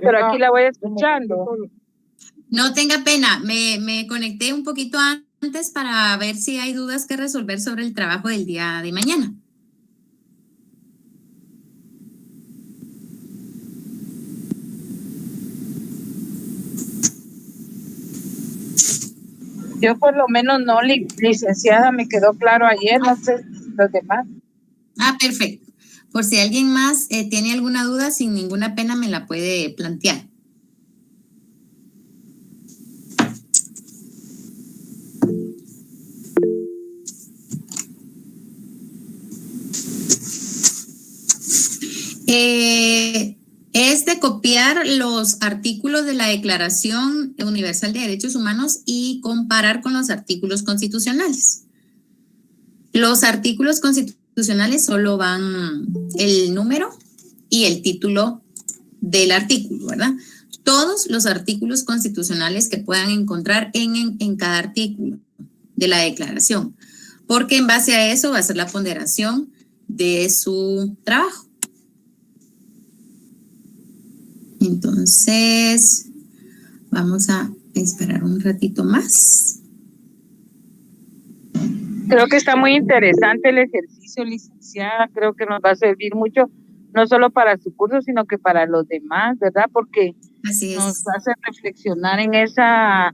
pero aquí la voy escuchando. No tenga pena, me conecté un poquito antes para ver si hay dudas que resolver sobre el trabajo del día de mañana. Yo por lo menos no, licenciada, me quedó claro ayer, no sé los demás. Perfecto. Por si alguien más tiene alguna duda, sin ninguna pena me la puede plantear. Es de copiar los artículos de la Declaración Universal de Derechos Humanos y comparar con los artículos constitucionales. Los artículos constitucionales solo van el número y el título del artículo, ¿verdad? Todos los artículos constitucionales que puedan encontrar en cada artículo de la declaración, porque en base a eso va a ser la ponderación de su trabajo. Entonces, vamos a esperar un ratito más. Creo que está muy interesante el ejercicio, licenciada. Creo que nos va a servir mucho, no solo para su curso, sino que para los demás, ¿verdad? Porque nos hace reflexionar en esa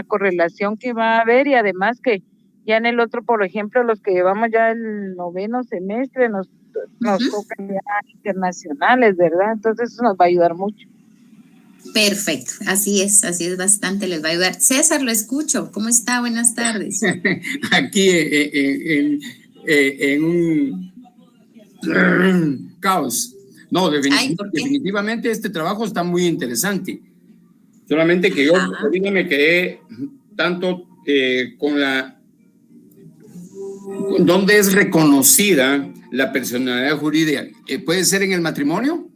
correlación que va a haber, y además que ya en el otro, por ejemplo, los que llevamos ya el 9º semestre, nos tocan ya internacionales, ¿verdad? Entonces eso nos va a ayudar mucho. Perfecto, así es bastante, les va a ayudar. César, lo escucho, ¿cómo está? Buenas tardes. Aquí en un caos. No, definitivamente este trabajo está muy interesante. Solamente que yo ahorita me quedé tanto con ¿dónde es reconocida la personalidad jurídica? ¿Puede ser en el matrimonio?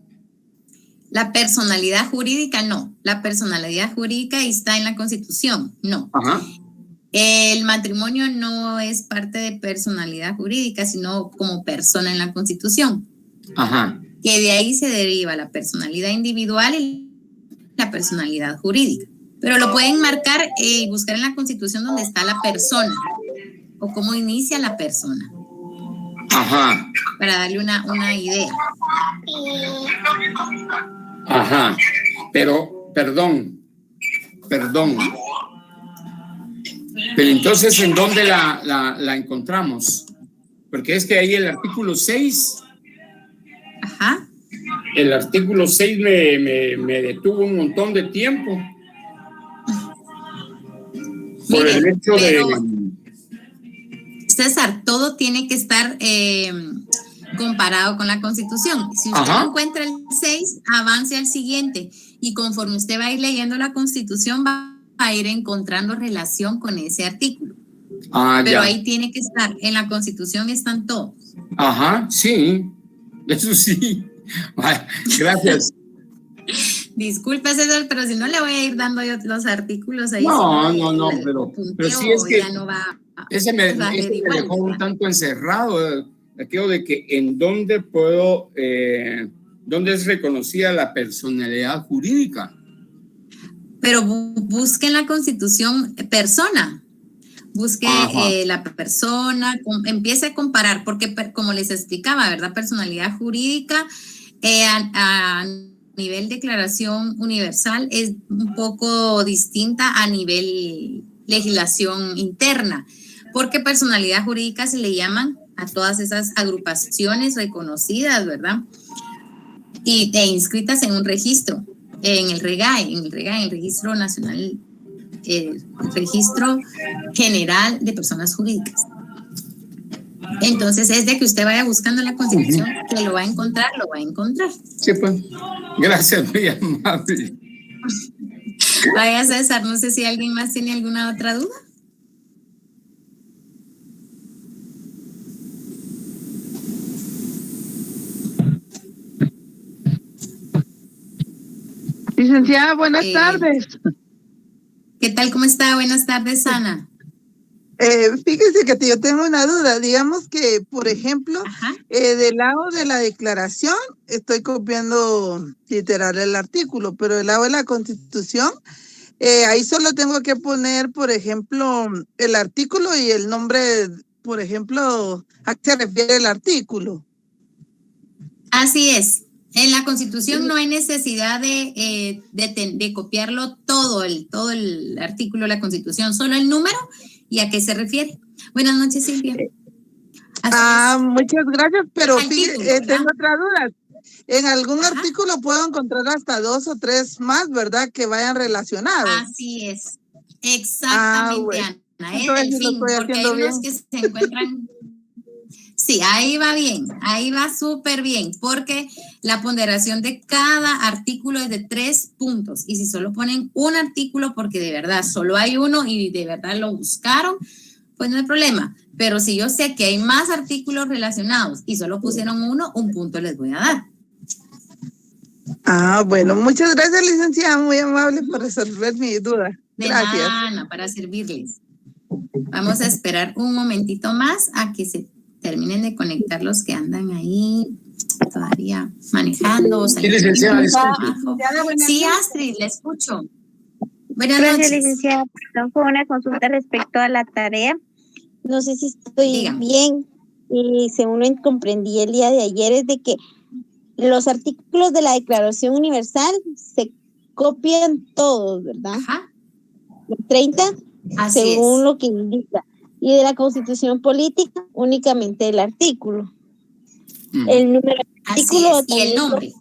La personalidad jurídica no. La personalidad jurídica está en la Constitución, no. Ajá. El matrimonio no es parte de personalidad jurídica, sino como persona en la Constitución. Ajá. Que de ahí se deriva la personalidad individual y la personalidad jurídica. Pero lo pueden marcar y buscar en la Constitución donde está la persona o cómo inicia la persona. Ajá. Para darle una idea. Ajá. Pero, perdón. Pero entonces, ¿en dónde la encontramos? Porque es que ahí el artículo 6. Ajá. El artículo 6 me detuvo un montón de tiempo. Por el hecho de... César, todo tiene que estar comparado con la Constitución. Si usted no encuentra el 6, avance al siguiente. Y conforme usted va a ir leyendo la Constitución, va a ir encontrando relación con ese artículo. Pero ya. ahí tiene que estar. En la Constitución están todos. Ajá, sí. Eso sí. Gracias. Disculpe, César, pero si no le voy a ir dando yo los artículos ahí. No, pero sí es que ya no va, ese me dejó un tanto encerrado, aquello de que en dónde dónde es reconocida la personalidad jurídica. Pero busque en la Constitución persona. Busque la persona, empiece a comparar, porque como les explicaba, ¿verdad? Personalidad jurídica a nivel Declaración Universal es un poco distinta a nivel legislación interna, porque personalidad jurídica se le llaman a todas esas agrupaciones reconocidas, ¿verdad? E inscritas en un registro, en el REGAE, en el Registro Nacional, el Registro General de Personas Jurídicas. Entonces es de que usted vaya buscando la Constitución, que lo va a encontrar. Sí, pues. Gracias, muy amable. Vaya, César, no sé si alguien más tiene alguna otra duda. Licenciada, buenas tardes. ¿Qué tal? ¿Cómo está? Buenas tardes, Ana. Fíjese que yo tengo una duda. Digamos que, por ejemplo, del lado de la declaración, estoy copiando literal el artículo, pero del lado de la Constitución, ahí solo tengo que poner, por ejemplo, el artículo y el nombre, por ejemplo, a qué se refiere el artículo. Así es. En la Constitución no hay necesidad de copiarlo todo el artículo de la Constitución, solo el número y a qué se refiere. Buenas noches, Silvia. Muchas gracias, pero fíjate, tengo otra duda. En algún artículo puedo encontrar hasta 2 o 3 más, ¿verdad? Que vayan relacionados. Así es. Exactamente, bueno. Ana. Entonces, fin, porque hay unos que se encuentran... Sí, ahí va súper bien, porque la ponderación de cada artículo es de 3 puntos. Y si solo ponen un artículo, porque de verdad solo hay uno y de verdad lo buscaron, pues no hay problema. Pero si yo sé que hay más artículos relacionados y solo pusieron uno, un punto les voy a dar. Bueno, muchas gracias, licenciada, muy amable por resolver mi duda. Gracias. De nada, Ana, para servirles. Vamos a esperar un momentito más a que se terminen de conectar los que andan ahí todavía manejando. Sí, licenciada, sí, Astrid, le escucho. Buenas noches. Licenciada. Perdón, con una consulta respecto a la tarea. No sé si estoy bien y según lo comprendí el día de ayer es de que los artículos de la Declaración Universal se copian todos, ¿verdad? Ajá. Los 30, así según es. lo que indica. Y de la Constitución Política, únicamente el artículo. El número del artículo y el nombre.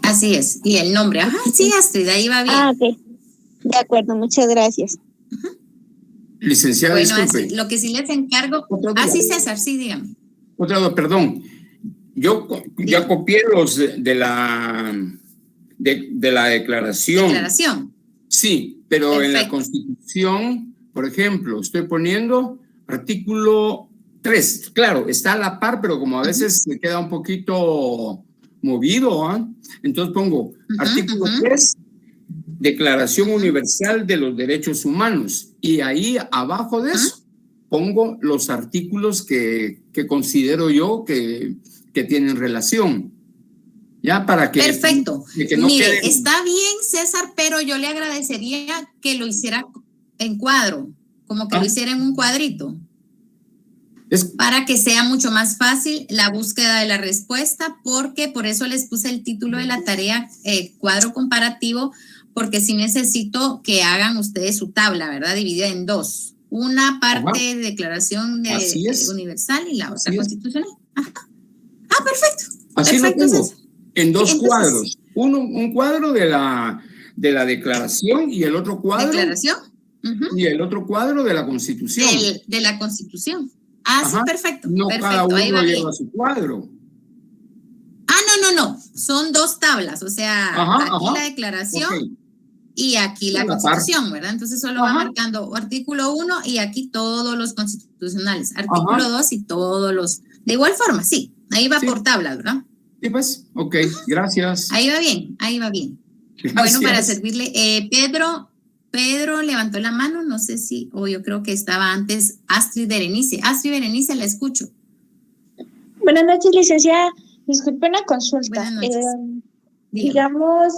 Así es, y el nombre. Ajá, sí, Astrid, ahí va bien. Ok. De acuerdo, muchas gracias. Licenciada, bueno, disculpe. así, lo que sí les encargo. Sí, César, sí, dígame. Perdón. Yo ya copié los de la declaración. ¿Declaración? Sí, pero perfecto. En la Constitución, por ejemplo, estoy poniendo artículo 3. Claro, está a la par, pero como a veces me queda un poquito movido, entonces pongo artículo 3, Declaración Universal de los Derechos Humanos. Y ahí abajo de eso pongo los artículos que considero yo que tienen relación. Ya para que... Perfecto. Que no Mire, queden... está bien, César, pero yo le agradecería que lo hiciera en cuadro, como que lo hiciera en un cuadrito. Para que sea mucho más fácil la búsqueda de la respuesta, porque por eso les puse el título de la tarea, cuadro comparativo, porque sí necesito que hagan ustedes su tabla, ¿verdad? Dividida en 2. Una parte de declaración universal y la otra constitucional. Perfecto. Así perfecto, lo tengo. César. En 2 cuadros. Un cuadro de la declaración y el otro cuadro. ¿Declaración? Y el otro cuadro de la Constitución. De la Constitución. Sí, perfecto. No perfecto. cada uno ahí va lleva bien. su cuadro. No. Son 2 tablas. O sea, aquí la declaración y aquí la Constitución, ¿verdad? Entonces solo va marcando artículo 1 y aquí todos los constitucionales. Artículo 2 y todos los... De igual forma, sí. Ahí va por tablas, ¿verdad? Sí, pues. Ok, gracias. Ahí va bien. Gracias. Bueno, para servirle, Pedro levantó la mano, no sé si, yo creo que estaba antes Astrid Berenice. Astrid Berenice, la escucho. Buenas noches, licenciada. Disculpe una consulta. Buenas noches. Digamos,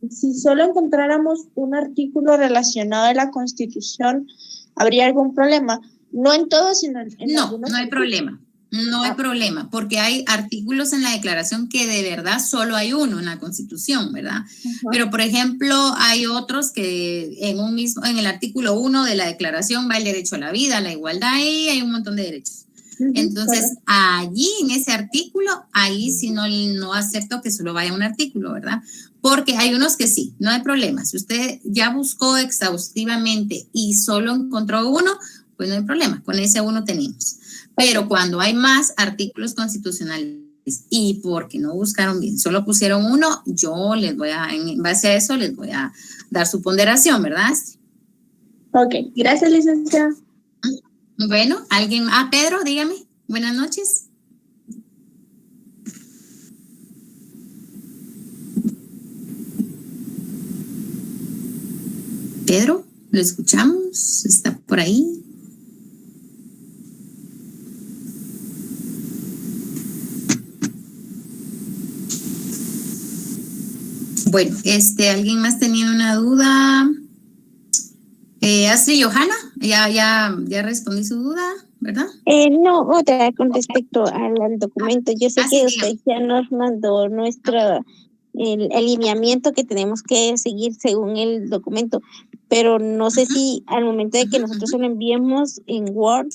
si solo encontráramos un artículo relacionado a la Constitución, ¿habría algún problema? No en todo, sino en algunos. No hay problema. No hay problema, porque hay artículos en la declaración que de verdad solo hay uno en la Constitución, ¿verdad? Pero, por ejemplo, hay otros que en el artículo 1 de la declaración va el derecho a la vida, a la igualdad, y hay un montón de derechos. Entonces, allí en ese artículo, ahí sí no acepto que solo vaya un artículo, ¿verdad? Porque hay unos que sí, no hay problema. Si usted ya buscó exhaustivamente y solo encontró uno, pues no hay problema, con ese uno tenemos. Pero cuando hay más artículos constitucionales y porque no buscaron bien, solo pusieron uno, yo en base a eso, les voy a dar su ponderación, ¿verdad? Ok, gracias, licenciada. Bueno, alguien, Pedro, dígame, buenas noches. ¿Pedro? ¿Lo escuchamos? ¿Está por ahí? Bueno, ¿alguien más tenía una duda? Astrid, Johanna, ya respondí su duda, ¿verdad? No, otra con respecto al documento. Yo sé que usted ya nos mandó el alineamiento que tenemos que seguir según el documento, pero no sé si al momento de que nosotros se lo enviemos en Word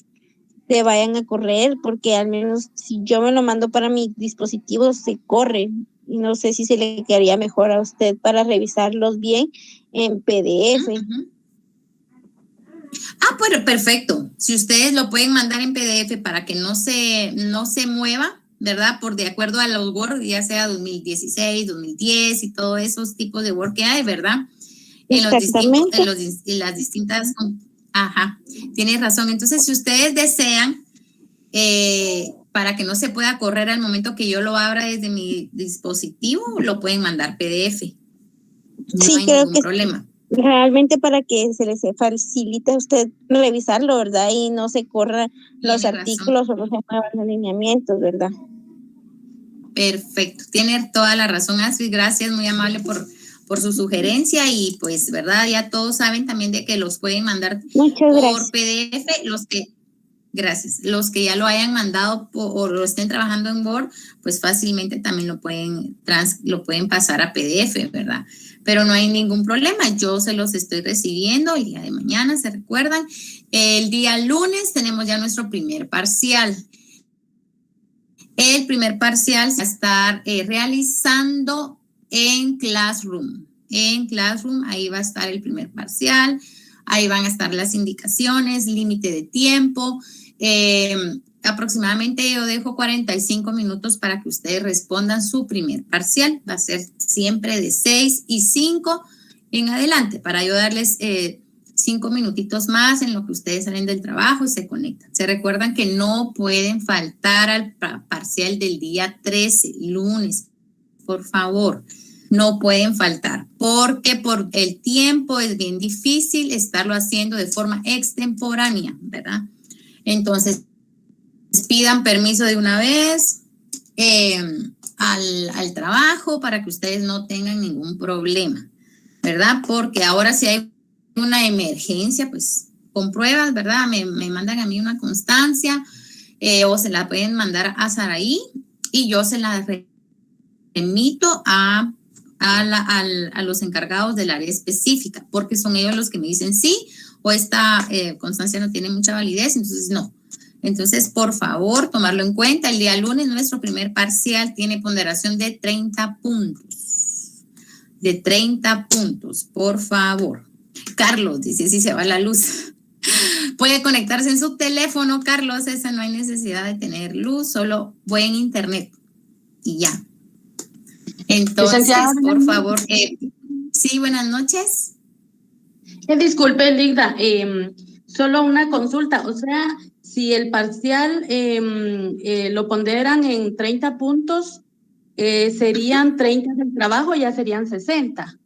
te vayan a correr, porque al menos si yo me lo mando para mi dispositivo se corre, y no sé si se le quedaría mejor a usted para revisarlos bien en PDF. Pues perfecto. Si ustedes lo pueden mandar en PDF para que no se mueva, ¿verdad? Por de acuerdo a los Word, ya sea 2016, 2010 y todos esos tipos de Word que hay, ¿verdad? En las distintas. Tienes razón. Entonces, si ustedes desean, para que no se pueda correr al momento que yo lo abra desde mi dispositivo, lo pueden mandar PDF. No hay ningún problema. Realmente para que se les facilite a usted revisarlo, ¿verdad? Y no se corran los artículos o no se muevan los alineamientos, ¿verdad? Perfecto. Tiene toda la razón, Astrid. Gracias, muy amable por su sugerencia, y pues, ¿verdad? Ya todos saben también de que los pueden mandar por PDF. Los que ya lo hayan mandado o lo estén trabajando en Word, pues fácilmente también lo pueden pasar a PDF, ¿verdad? Pero no hay ningún problema, yo se los estoy recibiendo el día de mañana, ¿se recuerdan? El día lunes tenemos ya nuestro primer parcial. El primer parcial se va a estar realizando en Classroom. En Classroom, ahí va a estar el primer parcial, ahí van a estar las indicaciones, límite de tiempo. Aproximadamente yo dejo 45 minutos para que ustedes respondan su primer parcial. Va a ser siempre de 6 y 5 en adelante, para yo darles 5 minutitos más en lo que ustedes salen del trabajo y se conectan. Se recuerdan que no pueden faltar al parcial del día 13, lunes, por favor. No pueden faltar, porque por el tiempo es bien difícil estarlo haciendo de forma extemporánea, ¿verdad? Entonces, pidan permiso de una vez al trabajo para que ustedes no tengan ningún problema, ¿verdad? Porque ahora si hay una emergencia, pues con pruebas, ¿verdad? Me mandan a mí una constancia o se la pueden mandar a Saraí y yo se la remito a los encargados del área específica, porque son ellos los que me dicen sí, o esta constancia no tiene mucha validez, entonces no. Entonces, por favor, tomarlo en cuenta. El día lunes nuestro primer parcial tiene ponderación de 30 puntos. De 30 puntos, por favor. Carlos dice, si se va la luz. Puede conectarse en su teléfono, Carlos, esa no hay necesidad de tener luz, solo buen internet y ya. Entonces, por favor, sí, buenas noches. Disculpe, Ligda, solo una consulta, o sea, si el parcial lo ponderan en 30 puntos, serían 30 del trabajo, ya serían 60.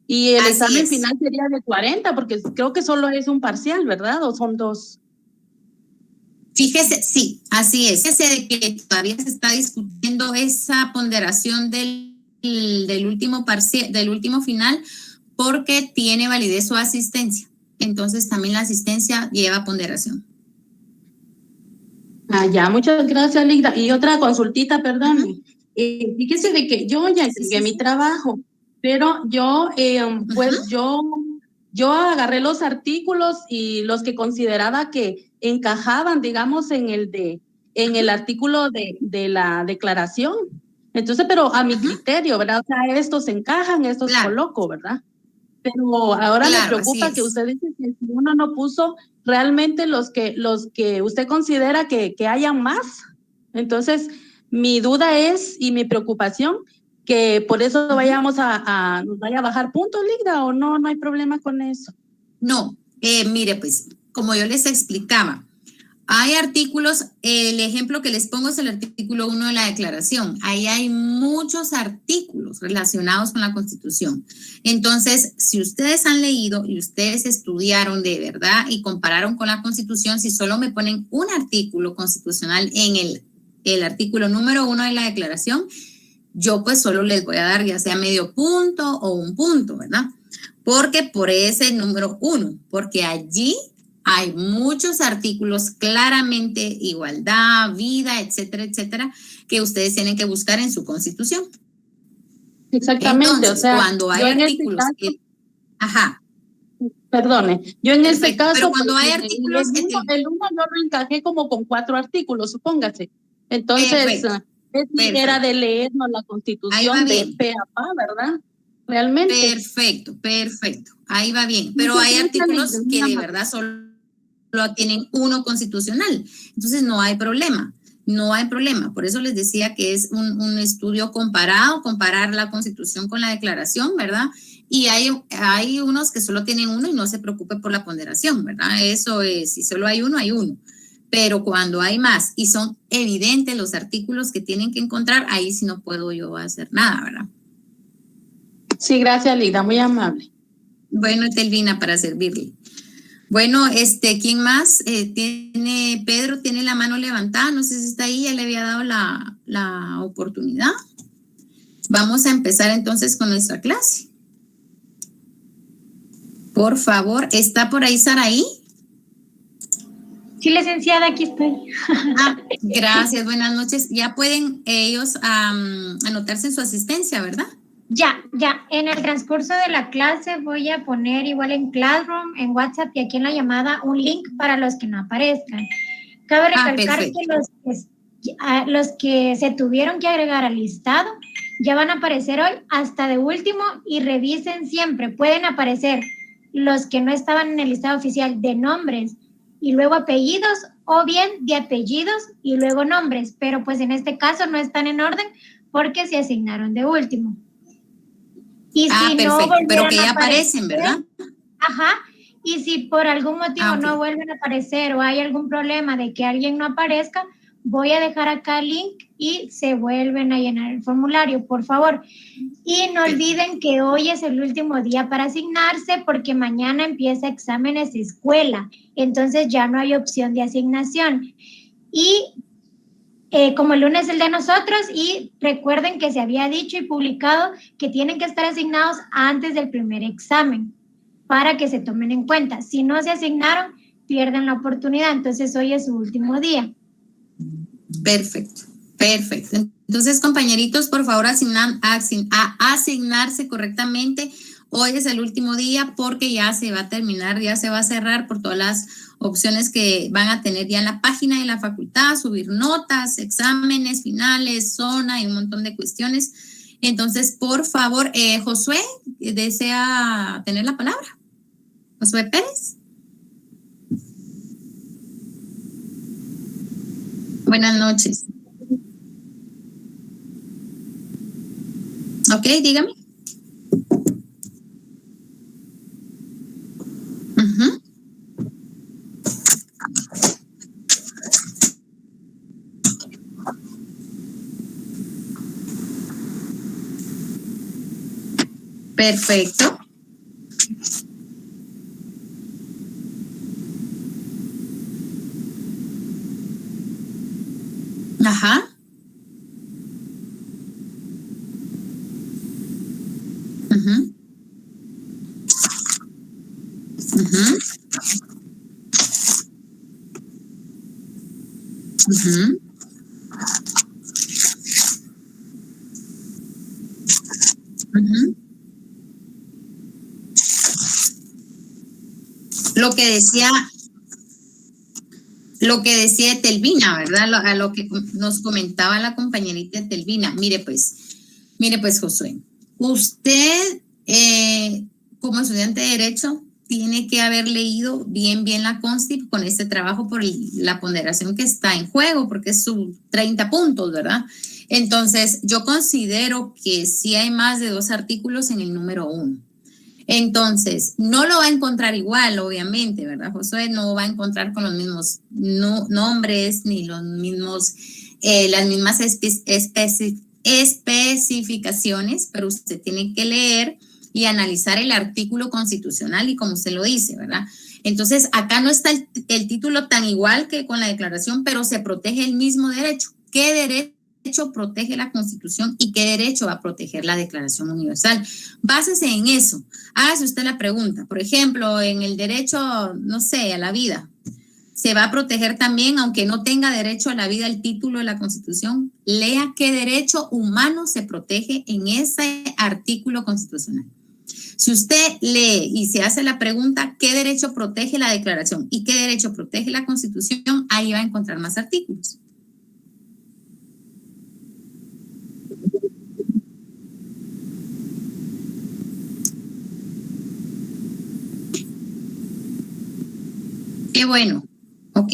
Y el examen final sería de 40, porque creo que solo es un parcial, ¿verdad? ¿O son dos? Fíjese, sí, así es. Fíjese de que todavía se está discutiendo esa ponderación del último parcial, del último final, porque tiene validez su asistencia. Entonces también la asistencia lleva ponderación. Ya, muchas gracias, Ligda. Y otra consultita, perdón. Fíjese de que yo ya entregué mi trabajo, pero yo, yo agarré los artículos y los que consideraba que encajaban, digamos, en el artículo de la declaración. Entonces, pero a mi criterio, ¿verdad? O sea, estos encajan, estos coloco, ¿verdad? Pero ahora me preocupa que usted dice que si uno no puso realmente los que usted considera que hayan más. Entonces, mi duda es y mi preocupación que por eso nos vaya a bajar puntos, Ligda, o no hay problema con eso. No, mire, pues, como yo les explicaba, Hay artículos, el ejemplo que les pongo es el artículo 1 de la Declaración. Ahí hay muchos artículos relacionados con la Constitución. Entonces, si ustedes han leído y ustedes estudiaron de verdad y compararon con la Constitución, si solo me ponen un artículo constitucional en el artículo número 1 de la Declaración, yo pues solo les voy a dar ya sea medio punto o un punto, ¿verdad? Porque por ese número 1, porque allí hay muchos artículos, claramente igualdad, vida, etcétera, etcétera, que ustedes tienen que buscar en su Constitución. Exactamente. Entonces, o sea, cuando hay artículos este caso, perdone, yo en este caso, pero cuando hay artículos, el uno yo lo encajé como con 4 artículos, supóngase. Entonces, era de leernos la Constitución de pe a pa, ¿verdad? Realmente. Perfecto. Ahí va bien. Pero hay artículos que de verdad solo tienen uno constitucional. Entonces no hay problema. Por eso les decía que es un estudio comparado, comparar la Constitución con la Declaración, ¿verdad? Y hay unos que solo tienen uno y no se preocupe por la ponderación, ¿verdad? Eso es, si solo hay uno, hay uno. Pero cuando hay más y son evidentes los artículos que tienen que encontrar, ahí sí no puedo yo hacer nada, ¿verdad? Sí, gracias, Lida, muy amable. Bueno, Telvina, para servirle. Bueno, ¿quién más? Pedro tiene la mano levantada, no sé si está ahí, ya le había dado la oportunidad. Vamos a empezar entonces con nuestra clase. Por favor, ¿está por ahí Saraí? Sí, licenciada, aquí estoy. Gracias, buenas noches. Ya pueden ellos anotarse en su asistencia, ¿verdad? Ya. En el transcurso de la clase voy a poner igual en Classroom, en WhatsApp y aquí en la llamada un link para los que no aparezcan. Cabe recalcar que los que se tuvieron que agregar al listado ya van a aparecer hoy hasta de último y revisen siempre. Pueden aparecer los que no estaban en el listado oficial de nombres y luego apellidos o bien de apellidos y luego nombres, pero pues en este caso no están en orden porque se asignaron de último. Y si perfecto, no pero que ya aparecen, ¿verdad? Ajá, y si por algún motivo no vuelven a aparecer o hay algún problema de que alguien no aparezca, voy a dejar acá el link y se vuelven a llenar el formulario, por favor. Y no olviden que hoy es el último día para asignarse porque mañana empieza exámenes de escuela, entonces ya no hay opción de asignación. Y como el lunes es el de nosotros, y recuerden que se había dicho y publicado que tienen que estar asignados antes del primer examen para que se tomen en cuenta. Si no se asignaron, pierden la oportunidad, entonces hoy es su último día. Perfecto. Entonces, compañeritos, por favor, asignarse correctamente. Hoy es el último día porque ya se va a terminar, ya se va a cerrar por todas las opciones que van a tener ya en la página de la facultad, subir notas, exámenes finales, zona y un montón de cuestiones. Entonces, por favor, Josué, ¿desea tener la palabra? Josué Pérez. Buenas noches. Ok, dígame. Perfecto. Ajá. Lo que decía Telvina, ¿verdad? A lo que nos comentaba la compañerita Telvina. Mire pues, Josué, usted como estudiante de Derecho tiene que haber leído bien la Consti con este trabajo por la ponderación que está en juego, porque es sus 30 puntos, ¿verdad? Entonces, yo considero que sí hay más de 2 artículos en el número 1. Entonces, no lo va a encontrar igual, obviamente, ¿verdad, Josué? No va a encontrar con los mismos nombres ni los mismos, las mismas especificaciones, pero usted tiene que leer y analizar el artículo constitucional y como se lo dice, ¿verdad? Entonces, acá no está el título tan igual que con la declaración, pero se protege el mismo derecho. ¿Qué derecho protege la Constitución y qué derecho va a proteger la Declaración Universal? Básese en eso. Hágase usted la pregunta. Por ejemplo, en el derecho, no sé, a la vida, ¿se va a proteger también, aunque no tenga derecho a la vida, el título de la Constitución? Lea qué derecho humano se protege en ese artículo constitucional. Si usted lee y se hace la pregunta, ¿qué derecho protege la Declaración y qué derecho protege la Constitución? Ahí va a encontrar más artículos. Qué bueno. Ok.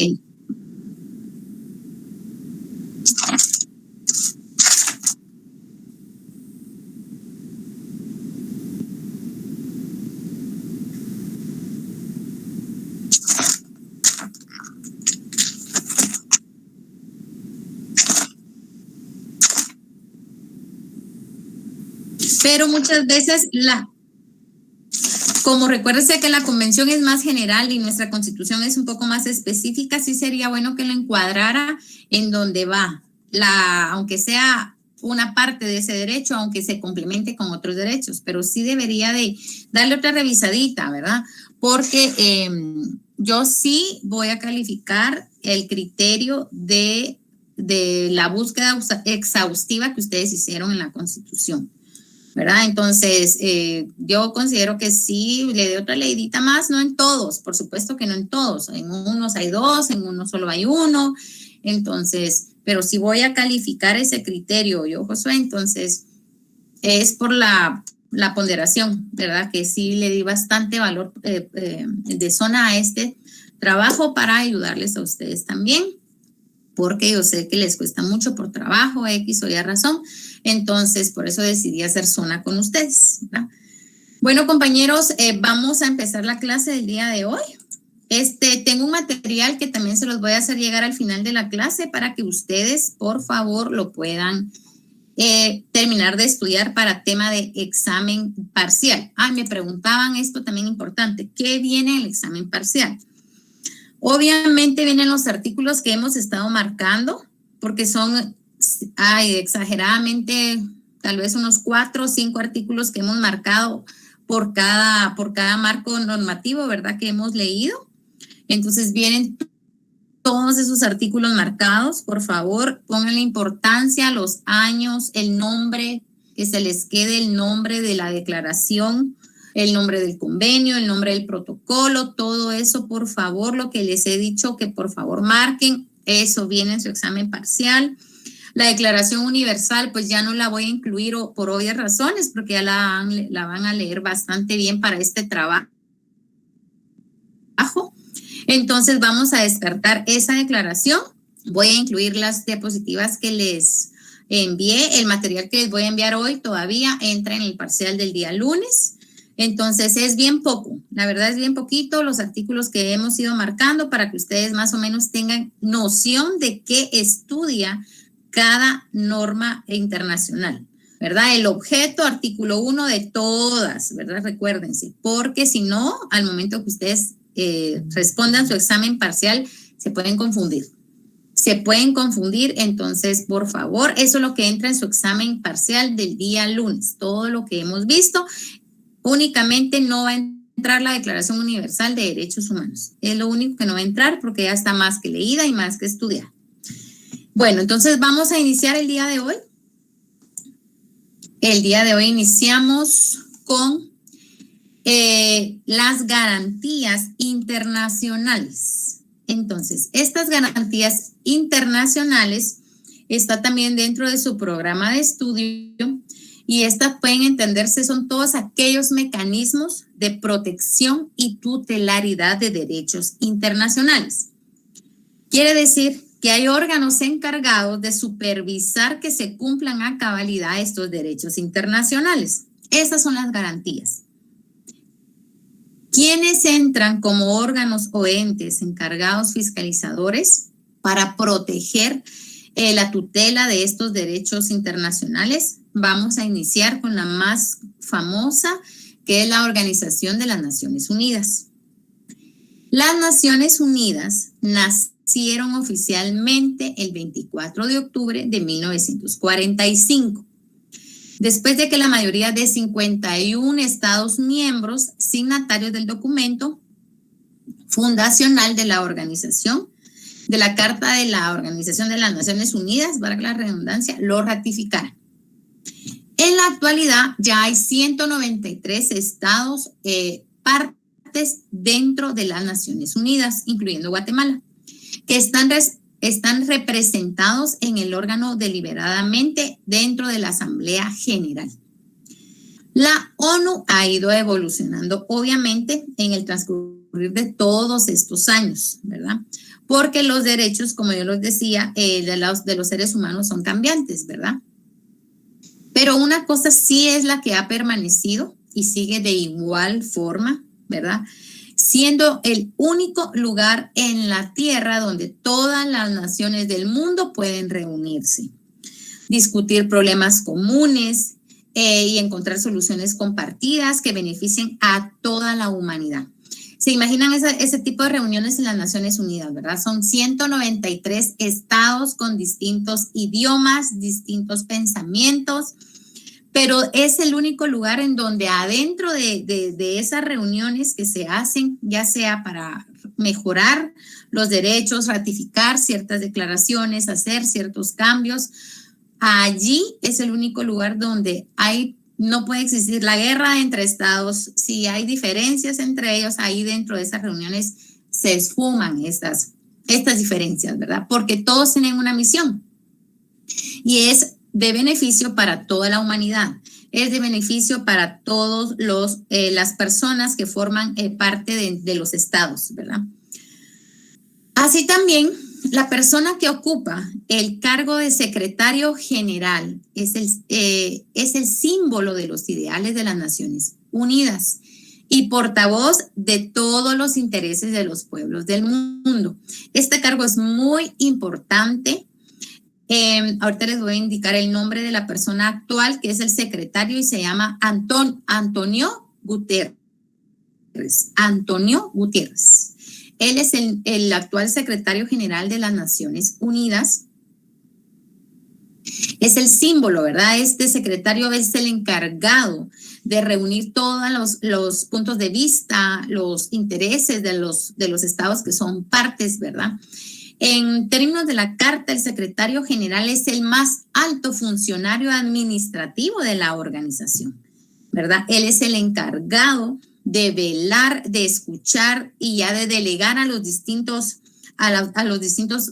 Pero muchas veces como recuérdese que la convención es más general y nuestra constitución es un poco más específica, sí sería bueno que lo encuadrara en donde va, aunque sea una parte de ese derecho, aunque se complemente con otros derechos, pero sí debería de darle otra revisadita, ¿verdad? Porque yo sí voy a calificar el criterio de la búsqueda exhaustiva que ustedes hicieron en la Constitución, ¿verdad? Entonces, yo considero que sí, le doy otra leidita más, no en todos, por supuesto que no en todos, en unos hay dos, en unos solo hay uno, entonces, pero si voy a calificar ese criterio, yo, Josué, entonces, es por la ponderación, ¿verdad? Que sí le di bastante valor de zona a este trabajo para ayudarles a ustedes también, porque yo sé que les cuesta mucho por trabajo, X o Y razón. Entonces, por eso decidí hacer zona con ustedes, ¿verdad? Bueno, compañeros, vamos a empezar la clase del día de hoy. Tengo un material que también se los voy a hacer llegar al final de la clase para que ustedes, por favor, lo puedan terminar de estudiar para tema de examen parcial. Me preguntaban esto también importante. ¿Qué viene el examen parcial? Obviamente vienen los artículos que hemos estado marcando, porque son exageradamente tal vez unos 4 o 5 artículos que hemos marcado por cada marco normativo, ¿verdad? Que hemos leído. Entonces vienen todos esos artículos marcados. Por favor, pónganle importancia, los años, el nombre, que se les quede el nombre de la declaración, el nombre del convenio, el nombre del protocolo, todo eso, por favor, lo que les he dicho que por favor marquen, eso viene en su examen parcial. La Declaración Universal, pues ya no la voy a incluir por obvias razones, porque ya la van a leer bastante bien para este trabajo. Entonces vamos a descartar esa declaración. Voy a incluir las diapositivas que les envié. El material que les voy a enviar hoy todavía entra en el parcial del día lunes. Entonces es bien poco, la verdad es bien poquito los artículos que hemos ido marcando para que ustedes más o menos tengan noción de qué estudia cada norma internacional, ¿verdad? El objeto, artículo 1 de todas, ¿verdad? Recuérdense, porque si no, al momento que ustedes respondan su examen parcial, se pueden confundir. Entonces, por favor, eso es lo que entra en su examen parcial del día lunes, todo lo que hemos visto. Únicamente no va a entrar la Declaración Universal de Derechos Humanos. Es lo único que no va a entrar porque ya está más que leída y más que estudiada. Bueno, entonces vamos a iniciar el día de hoy. El día de hoy iniciamos con las garantías internacionales. Entonces, estas garantías internacionales está también dentro de su programa de estudio. Y estas pueden entenderse, son todos aquellos mecanismos de protección y tutelaridad de derechos internacionales. Quiere decir que hay órganos encargados de supervisar que se cumplan a cabalidad estos derechos internacionales. Esas son las garantías. ¿Quiénes entran como órganos o entes encargados fiscalizadores para proteger la tutela de estos derechos internacionales? Vamos a iniciar con la más famosa, que es la Organización de las Naciones Unidas. Las Naciones Unidas nacieron oficialmente el 24 de octubre de 1945. Después de que la mayoría de 51 Estados miembros signatarios del documento fundacional de la organización, de la Carta de la Organización de las Naciones Unidas, para la redundancia, lo ratificaran. En la actualidad ya hay 193 estados partes dentro de las Naciones Unidas, incluyendo Guatemala, que están representados en el órgano deliberadamente dentro de la Asamblea General. La ONU ha ido evolucionando, obviamente, en el transcurrir de todos estos años, ¿verdad? Porque los derechos, como yo les decía, de los seres humanos son cambiantes, ¿verdad? Pero una cosa sí es la que ha permanecido y sigue de igual forma, ¿verdad? Siendo el único lugar en la Tierra donde todas las naciones del mundo pueden reunirse, discutir problemas comunes y encontrar soluciones compartidas que beneficien a toda la humanidad. ¿Se imaginan ese tipo de reuniones en las Naciones Unidas, verdad? Son 193 estados con distintos idiomas, distintos pensamientos, pero es el único lugar en donde adentro de esas reuniones que se hacen, ya sea para mejorar los derechos, ratificar ciertas declaraciones, hacer ciertos cambios, allí es el único lugar donde no puede existir la guerra entre estados. Si hay diferencias entre ellos, ahí dentro de esas reuniones se esfuman estas diferencias, ¿verdad? Porque todos tienen una misión y es de beneficio para toda la humanidad, es de beneficio para todos las personas que forman parte de los estados, ¿verdad? Así también, la persona que ocupa el cargo de secretario general es el símbolo de los ideales de las Naciones Unidas y portavoz de todos los intereses de los pueblos del mundo. Este cargo es muy importante. Ahorita les voy a indicar el nombre de la persona actual, que es el secretario, y se llama Antonio Guterres. Antonio Guterres. Él es el actual secretario general de las Naciones Unidas. Es el símbolo, ¿verdad? Este secretario es el encargado de reunir todos los puntos de vista, los intereses de los estados que son partes, ¿verdad? En términos de la Carta, el secretario general es el más alto funcionario administrativo de la organización, ¿verdad? Él es el encargado de velar, de escuchar y ya de delegar a los distintos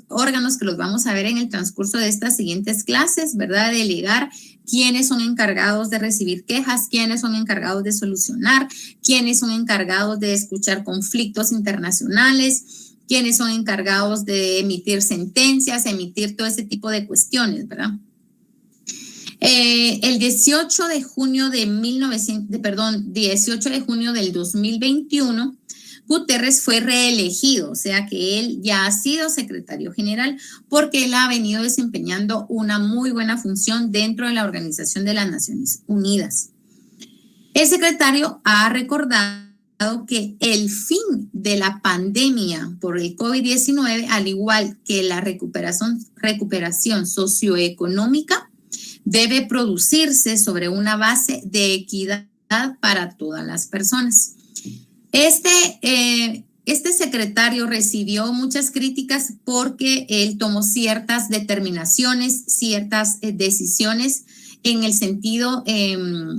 órganos que los vamos a ver en el transcurso de estas siguientes clases, ¿verdad? Delegar quiénes son encargados de recibir quejas, quiénes son encargados de solucionar, quiénes son encargados de escuchar conflictos internacionales, quienes son encargados de emitir sentencias, emitir todo ese tipo de cuestiones, ¿verdad? El 18 de junio del 2021, Guterres fue reelegido, o sea que él ya ha sido secretario general porque él ha venido desempeñando una muy buena función dentro de la Organización de las Naciones Unidas. El secretario ha recordado que el fin de la pandemia por el COVID-19, al igual que la recuperación socioeconómica, debe producirse sobre una base de equidad para todas las personas. Este secretario recibió muchas críticas porque él tomó ciertas determinaciones, ciertas decisiones en el sentido,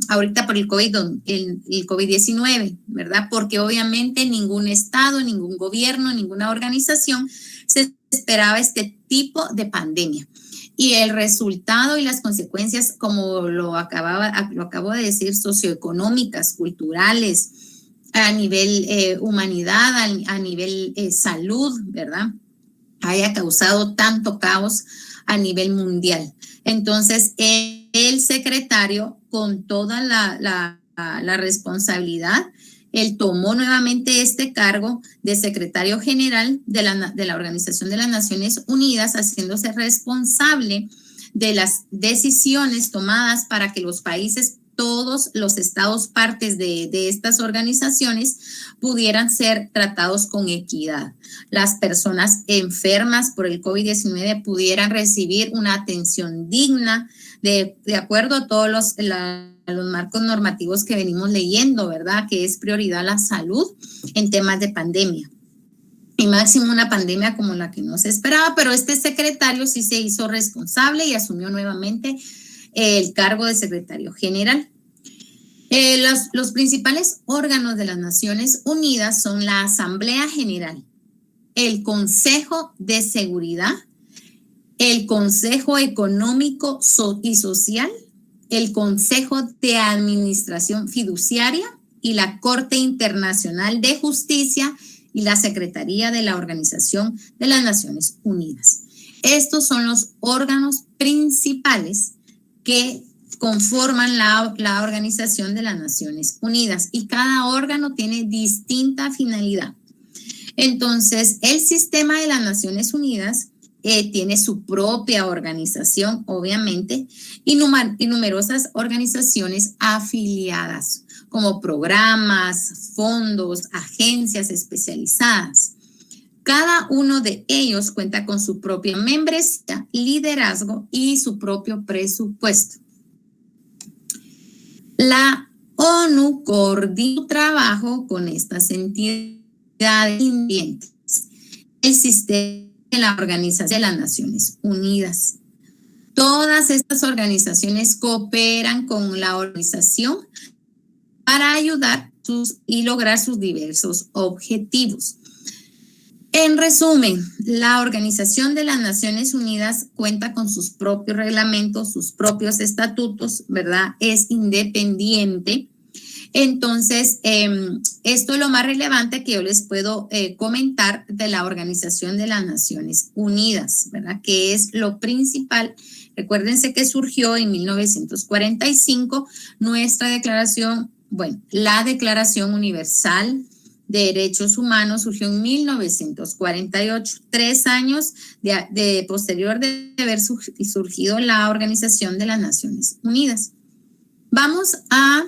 ahorita por el COVID-19, ¿verdad? Porque obviamente ningún estado, ningún gobierno, ninguna organización se esperaba este tipo de pandemia. Y el resultado y las consecuencias, como lo acabo de decir, socioeconómicas, culturales, a nivel humanidad, a nivel salud, ¿verdad? Haya causado tanto caos a nivel mundial. Entonces, el secretario, con toda la responsabilidad, él tomó nuevamente este cargo de secretario general de la Organización de las Naciones Unidas, haciéndose responsable de las decisiones tomadas para que los países, todos los estados partes de estas organizaciones pudieran ser tratados con equidad. Las personas enfermas por el COVID-19 pudieran recibir una atención digna de acuerdo a todos los marcos normativos que venimos leyendo, ¿verdad? Que es prioridad la salud en temas de pandemia. Y máximo una pandemia como la que no se esperaba, pero este secretario sí se hizo responsable y asumió nuevamente el cargo de secretario general. Los principales órganos de las Naciones Unidas son la Asamblea General, el Consejo de Seguridad, el Consejo Económico y Social, el Consejo de Administración Fiduciaria y la Corte Internacional de Justicia y la Secretaría de la Organización de las Naciones Unidas. Estos son los órganos principales que conforman la Organización de las Naciones Unidas y cada órgano tiene distinta finalidad. Entonces, el sistema de las Naciones Unidas tiene su propia organización, obviamente, y numerosas organizaciones afiliadas, como programas, fondos, agencias especializadas. Cada uno de ellos cuenta con su propia membresía, liderazgo y su propio presupuesto. La ONU coordina su trabajo con estas entidades independientes. El sistema de la Organización de las Naciones Unidas. Todas estas organizaciones cooperan con la organización para ayudar y lograr sus diversos objetivos. En resumen, la Organización de las Naciones Unidas cuenta con sus propios reglamentos, sus propios estatutos, ¿verdad? Es independiente. Entonces, esto es lo más relevante que yo les puedo comentar de la Organización de las Naciones Unidas, ¿verdad? Que es lo principal. Recuérdense que surgió en 1945 nuestra declaración, la Declaración Universal de Derechos Humanos surgió en 1948, 3 años posterior de haber surgido la Organización de las Naciones Unidas. Vamos a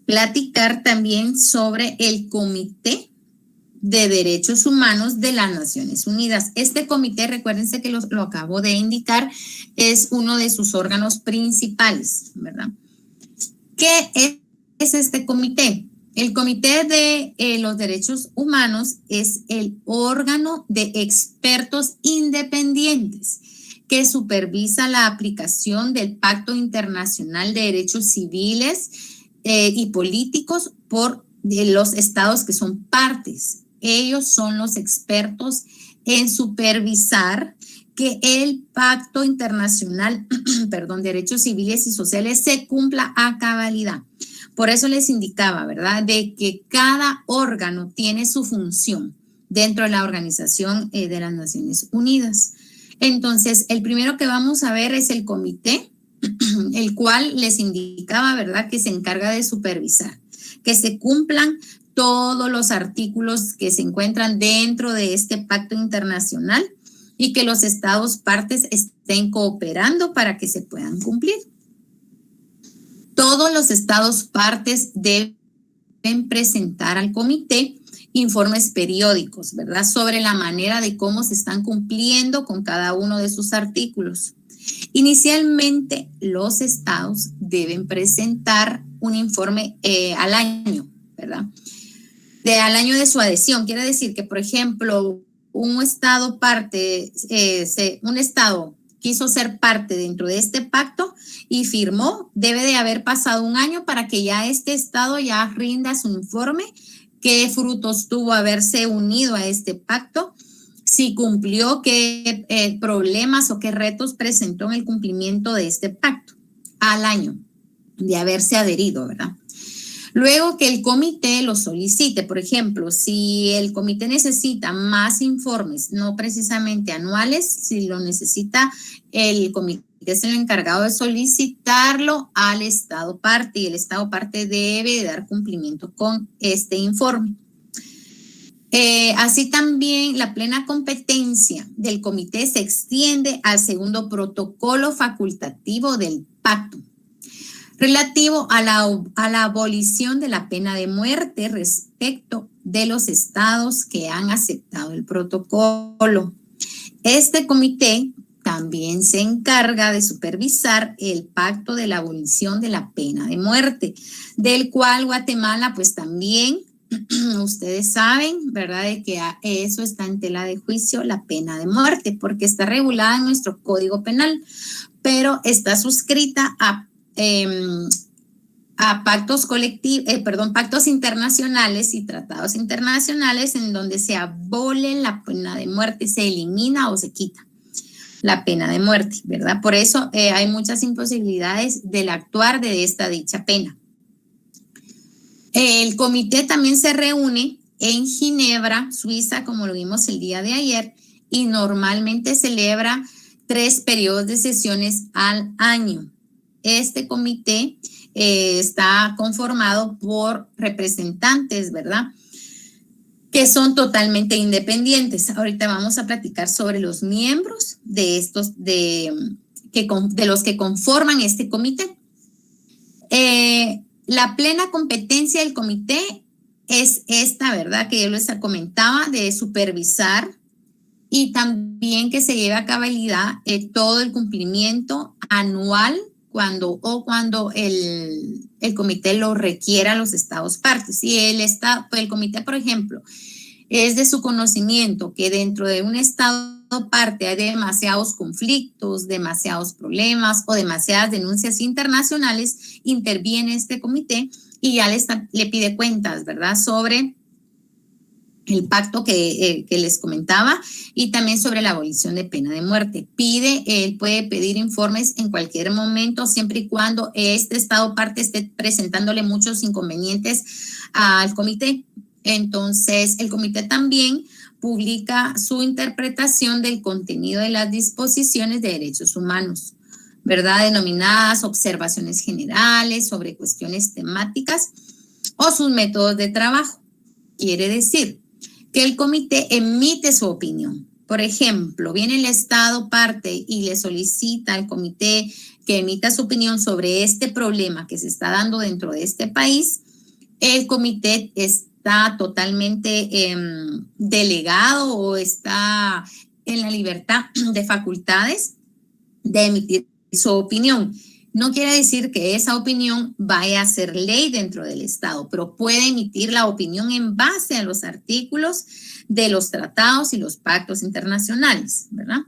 platicar también sobre el Comité de Derechos Humanos de las Naciones Unidas. Este comité, recuérdense que lo acabo de indicar, es uno de sus órganos principales, ¿verdad? ¿Qué es este comité? El Comité de los Derechos Humanos es el órgano de expertos independientes que supervisa la aplicación del Pacto Internacional de Derechos Civiles y Políticos por los estados que son partes. Ellos son los expertos en supervisar que el Pacto Internacional, Derechos Civiles y Sociales se cumpla a cabalidad. Por eso les indicaba, ¿verdad?, de que cada órgano tiene su función dentro de la Organización de las Naciones Unidas. Entonces, el primero que vamos a ver es el comité, el cual les indicaba, ¿verdad?, que se encarga de supervisar, que se cumplan todos los artículos que se encuentran dentro de este pacto internacional y que los estados partes estén cooperando para que se puedan cumplir. Todos los estados partes deben presentar al comité informes periódicos, ¿verdad?, sobre la manera de cómo se están cumpliendo con cada uno de sus artículos. Inicialmente, los estados deben presentar un informe al año, ¿verdad?, al año de su adhesión. Quiere decir que, por ejemplo, un estado quiso ser parte dentro de este pacto y firmó, debe de haber pasado un año para que ya este estado ya rinda su informe, qué frutos tuvo haberse unido a este pacto, si cumplió, qué problemas o qué retos presentó en el cumplimiento de este pacto al año de haberse adherido, ¿verdad? Luego que el comité lo solicite, por ejemplo, si el comité necesita más informes, no precisamente anuales, si lo necesita el comité es el encargado de solicitarlo al Estado parte y el Estado parte debe de dar cumplimiento con este informe. Así también la plena competencia del comité se extiende al segundo protocolo facultativo del pacto relativo a la abolición de la pena de muerte respecto de los estados que han aceptado el protocolo. Este comité también se encarga de supervisar el pacto de la abolición de la pena de muerte, del cual Guatemala pues también, ustedes saben, ¿verdad?, de que eso está en tela de juicio, la pena de muerte, porque está regulada en nuestro Código Penal, pero está suscrita a pactos pactos internacionales y tratados internacionales en donde se abole la pena de muerte, se elimina o se quita la pena de muerte, ¿verdad? Por eso hay muchas imposibilidades del actuar de esta dicha pena. El comité también se reúne en Ginebra, Suiza, como lo vimos el día de ayer, y normalmente celebra 3 periodos de sesiones al año. Este comité está conformado por representantes, ¿verdad?, que son totalmente independientes. Ahorita vamos a platicar sobre los miembros de los que conforman este comité. La plena competencia del comité es esta, ¿verdad?, que yo les comentaba, de supervisar y también que se lleve a cabalidad todo el cumplimiento anual cuando el comité lo requiera a los estados partes. Si el comité, por ejemplo, es de su conocimiento que dentro de un estado parte hay demasiados conflictos, demasiados problemas o demasiadas denuncias internacionales, interviene este comité y ya le pide cuentas, ¿verdad?, sobre el pacto que les comentaba y también sobre la abolición de pena de muerte. Él puede pedir informes en cualquier momento, siempre y cuando este estado parte esté presentándole muchos inconvenientes al comité. Entonces, el comité también publica su interpretación del contenido de las disposiciones de derechos humanos, ¿verdad?, denominadas observaciones generales sobre cuestiones temáticas o sus métodos de trabajo. Quiere decir que el comité emite su opinión. Por ejemplo, viene el estado parte y le solicita al comité que emita su opinión sobre este problema que se está dando dentro de este país. El comité está totalmente delegado o está en la libertad de facultades de emitir su opinión. No quiere decir que esa opinión vaya a ser ley dentro del Estado, pero puede emitir la opinión en base a los artículos de los tratados y los pactos internacionales, ¿verdad?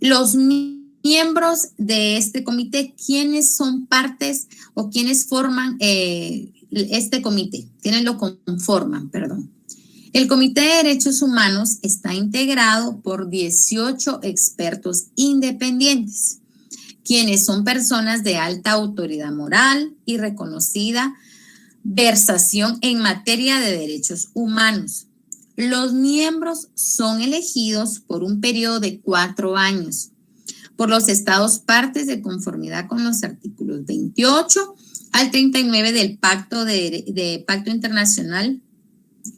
Los miembros de este comité, ¿quiénes son partes o quiénes forman este comité? ¿Quiénes lo conforman? Perdón. El Comité de Derechos Humanos está integrado por 18 expertos independientes, quienes son personas de alta autoridad moral y reconocida versación en materia de derechos humanos. Los miembros son elegidos por un periodo de 4 años por los estados partes de conformidad con los artículos 28 al 39 del Pacto Internacional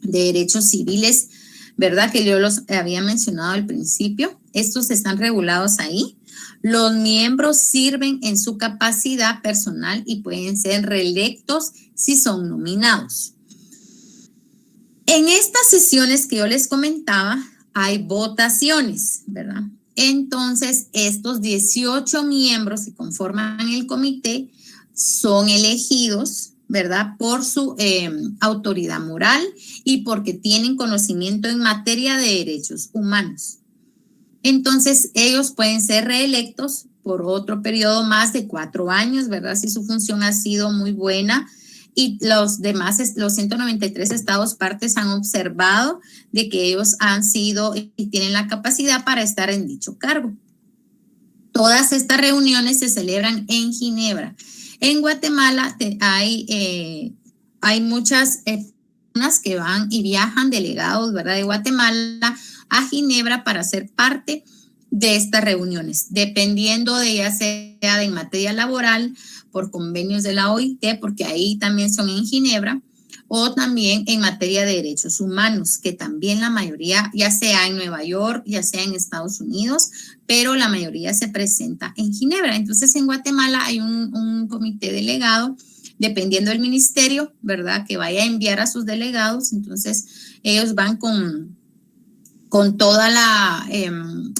de Derechos Civiles, ¿verdad?, que yo los había mencionado al principio. Estos están regulados ahí. Los miembros sirven en su capacidad personal y pueden ser reelectos si son nominados. En estas sesiones que yo les comentaba, hay votaciones, ¿verdad? Entonces, estos 18 miembros que conforman el comité son elegidos, ¿verdad?, por su autoridad moral y porque tienen conocimiento en materia de derechos humanos. Entonces, ellos pueden ser reelectos por otro periodo más de 4 años, ¿verdad?, si su función ha sido muy buena. Y los 193 estados partes han observado de que ellos han sido y tienen la capacidad para estar en dicho cargo. Todas estas reuniones se celebran en Ginebra. En Guatemala hay muchas personas que van y viajan, delegados, ¿verdad?, de Guatemala a Ginebra para ser parte de estas reuniones, dependiendo de ya sea en materia laboral, por convenios de la OIT, porque ahí también son en Ginebra, o también en materia de derechos humanos, que también la mayoría, ya sea en Nueva York, ya sea en Estados Unidos, pero la mayoría se presenta en Ginebra. Entonces, en Guatemala hay un comité delegado, dependiendo del ministerio, ¿verdad?, que vaya a enviar a sus delegados. Entonces, ellos van con toda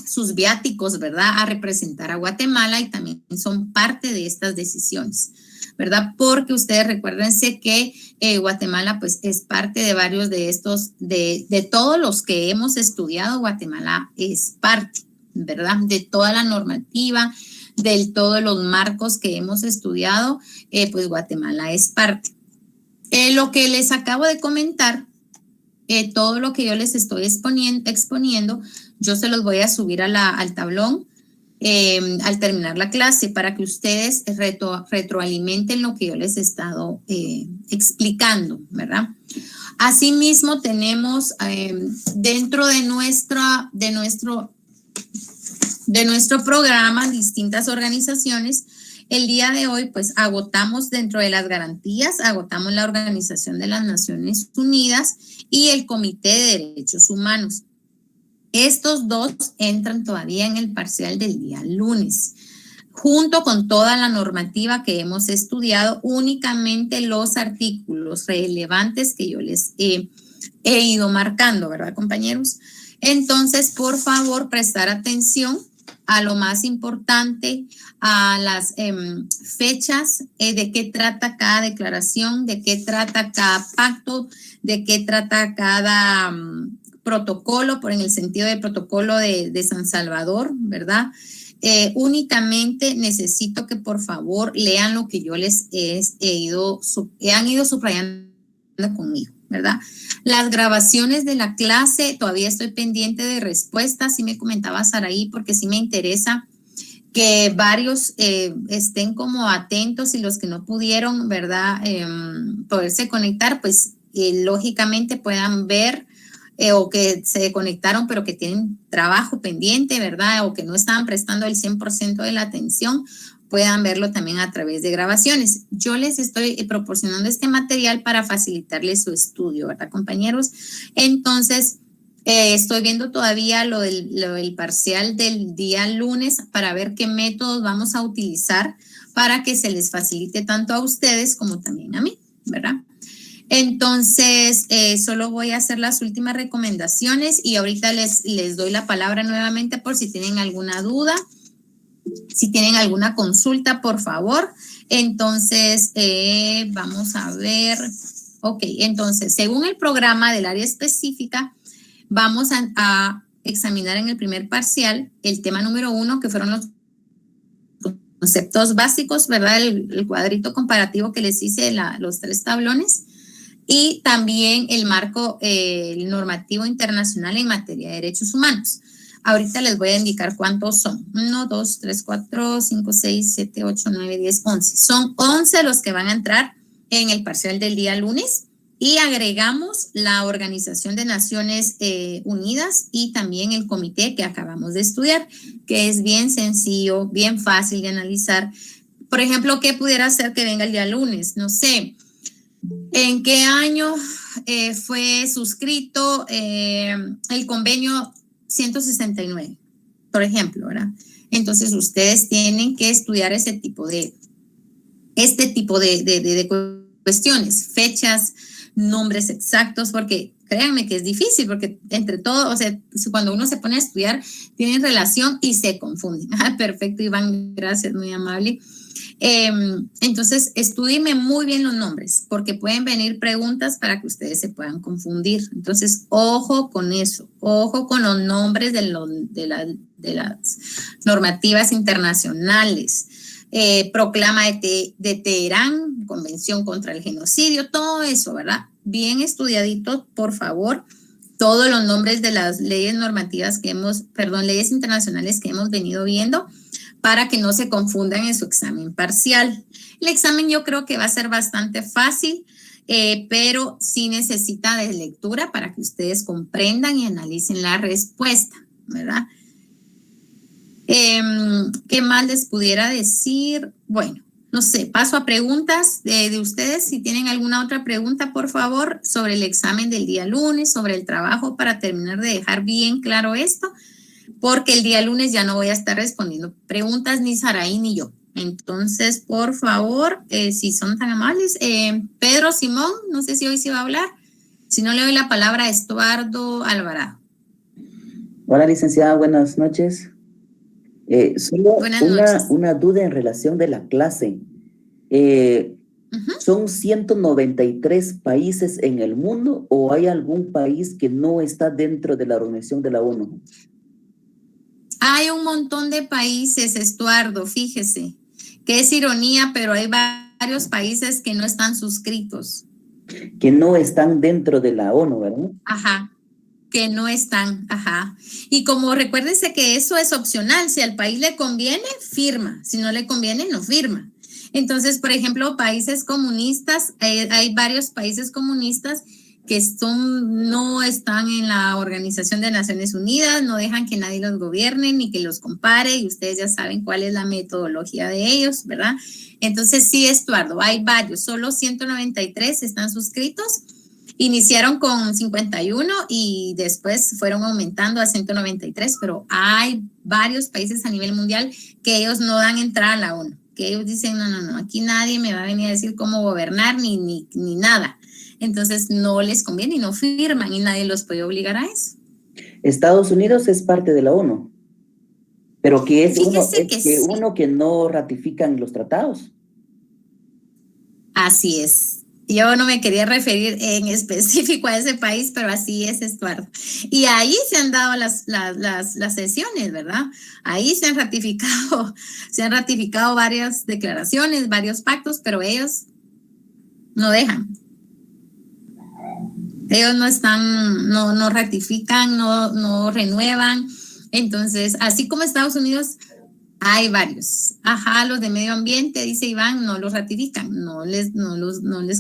sus viáticos, ¿verdad?, a representar a Guatemala y también son parte de estas decisiones, ¿verdad? Porque ustedes recuérdense que Guatemala pues es parte de varios de estos, de todos los que hemos estudiado, Guatemala es parte, ¿verdad?, de toda la normativa, de todos los marcos que hemos estudiado, pues Guatemala es parte. Lo que les acabo de comentar, todo lo que yo les estoy exponiendo, yo se los voy a subir al tablón al terminar la clase para que ustedes retroalimenten lo que yo les he estado explicando, ¿verdad? Asimismo, tenemos dentro de nuestro programa distintas organizaciones. El día de hoy, pues, agotamos dentro de las garantías, agotamos la Organización de las Naciones Unidas y el Comité de Derechos Humanos. Estos dos entran todavía en el parcial del día lunes, junto con toda la normativa que hemos estudiado, únicamente los artículos relevantes que yo les he ido marcando, ¿verdad, compañeros? Entonces, por favor, prestar atención a lo más importante, a las fechas, de qué trata cada declaración, de qué trata cada pacto, de qué trata cada protocolo, por en el sentido del protocolo de San Salvador, ¿verdad? Únicamente necesito que por favor lean lo que yo les han ido subrayando conmigo, ¿verdad? Las grabaciones de la clase, todavía estoy pendiente de respuestas, sí me comentaba Saraí, porque sí me interesa que varios estén como atentos y los que no pudieron, ¿verdad?, poderse conectar, pues lógicamente puedan ver o que se conectaron pero que tienen trabajo pendiente, ¿verdad?, o que no estaban prestando el 100% de la atención, puedan verlo también a través de grabaciones. Yo les estoy proporcionando este material para facilitarles su estudio, ¿verdad, compañeros? Entonces, estoy viendo todavía lo del parcial del día lunes para ver qué métodos vamos a utilizar para que se les facilite tanto a ustedes como también a mí, ¿verdad? Entonces, solo voy a hacer las últimas recomendaciones y ahorita les doy la palabra nuevamente por si tienen alguna duda. Si tienen alguna consulta, por favor. Entonces, vamos a ver. Ok, entonces, según el programa del área específica, vamos a examinar en el primer parcial el tema número 1, que fueron los conceptos básicos, ¿verdad? El cuadrito comparativo que les hice, los 3 tablones. Y también el marco el normativo internacional en materia de derechos humanos. Ahorita les voy a indicar cuántos son. 1, 2, 3, 4, 5, 6, 7, 8, 9, 10, 11. Son 11 los que van a entrar en el parcial del día lunes y agregamos la Organización de Naciones Unidas y también el comité que acabamos de estudiar, que es bien sencillo, bien fácil de analizar. Por ejemplo, ¿qué pudiera ser que venga el día lunes? No sé, ¿en qué año fue suscrito el convenio 169, por ejemplo, ¿verdad? Entonces, ustedes tienen que estudiar este tipo de cuestiones, fechas, nombres exactos, porque créanme que es difícil, porque entre todo, o sea, cuando uno se pone a estudiar, tienen relación y se confunden. Perfecto, Iván, gracias, muy amable. Entonces, estudíenme muy bien los nombres, porque pueden venir preguntas para que ustedes se puedan confundir. Entonces, ojo con eso, ojo con los nombres de las normativas internacionales. Proclama de Teherán, Convención contra el Genocidio, todo eso, ¿verdad? Bien estudiadito, por favor, todos los nombres de las leyes normativas leyes internacionales que hemos venido viendo, para que no se confundan en su examen parcial. El examen yo creo que va a ser bastante fácil, pero sí necesita de lectura para que ustedes comprendan y analicen la respuesta, ¿verdad? ¿Qué más les pudiera decir? Bueno, no sé, paso a preguntas de ustedes. Si tienen alguna otra pregunta, por favor, sobre el examen del día lunes, sobre el trabajo, para terminar de dejar bien claro esto, porque el día lunes ya no voy a estar respondiendo preguntas ni Saraí ni yo. Entonces, por favor, si son tan amables, Pedro Simón, no sé si hoy se va a hablar. Si no, le doy la palabra a Estuardo Alvarado. Hola, licenciada, buenas noches. Solo una duda en relación de la clase. ¿Son 193 países en el mundo o hay algún país que no está dentro de la Organización de la ONU? Hay un montón de países, Estuardo, fíjese, que es ironía, pero hay varios países que no están suscritos. Que no están dentro de la ONU, ¿verdad? Ajá. Que no están, ajá. Y como recuérdense que eso es opcional, si al país le conviene, firma, si no le conviene, no firma. Entonces, por ejemplo, países comunistas, hay varios países comunistas que no están en la Organización de Naciones Unidas, no dejan que nadie los gobierne ni que los compare, y ustedes ya saben cuál es la metodología de ellos, ¿verdad? Entonces, sí, Estuardo, hay varios, solo 193 están suscritos. Iniciaron con 51 y después fueron aumentando a 193, pero hay varios países a nivel mundial que ellos no dan entrada a la ONU, que ellos dicen, no, aquí nadie me va a venir a decir cómo gobernar ni nada. Entonces no les conviene y no firman y nadie los puede obligar a eso. Estados Unidos es parte de la ONU, pero que es sí. uno que no ratifican los tratados. Así es. Yo no me quería referir en específico a ese país, pero así es, Estuardo. Y ahí se han dado las sesiones, ¿verdad? Ahí se han ratificado varias declaraciones, varios pactos, pero ellos no dejan. Ellos no están, no ratifican, no renuevan. Entonces, así como Estados Unidos, hay varios. Ajá, los de medio ambiente, dice Iván, no los ratifican, no les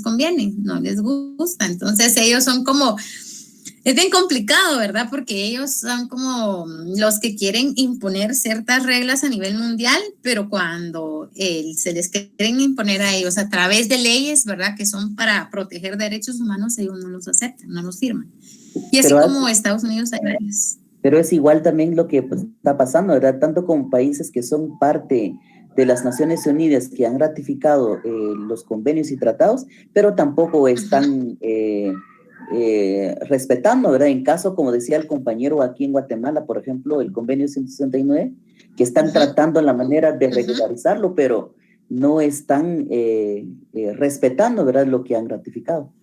conviene, no les gusta. Entonces ellos son como, es bien complicado, ¿verdad? Porque ellos son como los que quieren imponer ciertas reglas a nivel mundial, pero cuando se les quieren imponer a ellos a través de leyes, ¿verdad? Que son para proteger derechos humanos, ellos no los aceptan, no los firman. Y así como Estados Unidos hay varios. Pero es igual también lo que está pasando, ¿verdad? Tanto con países que son parte de las Naciones Unidas, que han ratificado los convenios y tratados, pero tampoco están respetando, ¿verdad? En caso, como decía el compañero aquí en Guatemala, por ejemplo, el convenio 169, que están tratando la manera de regularizarlo, pero no están respetando, ¿verdad?, lo que han ratificado.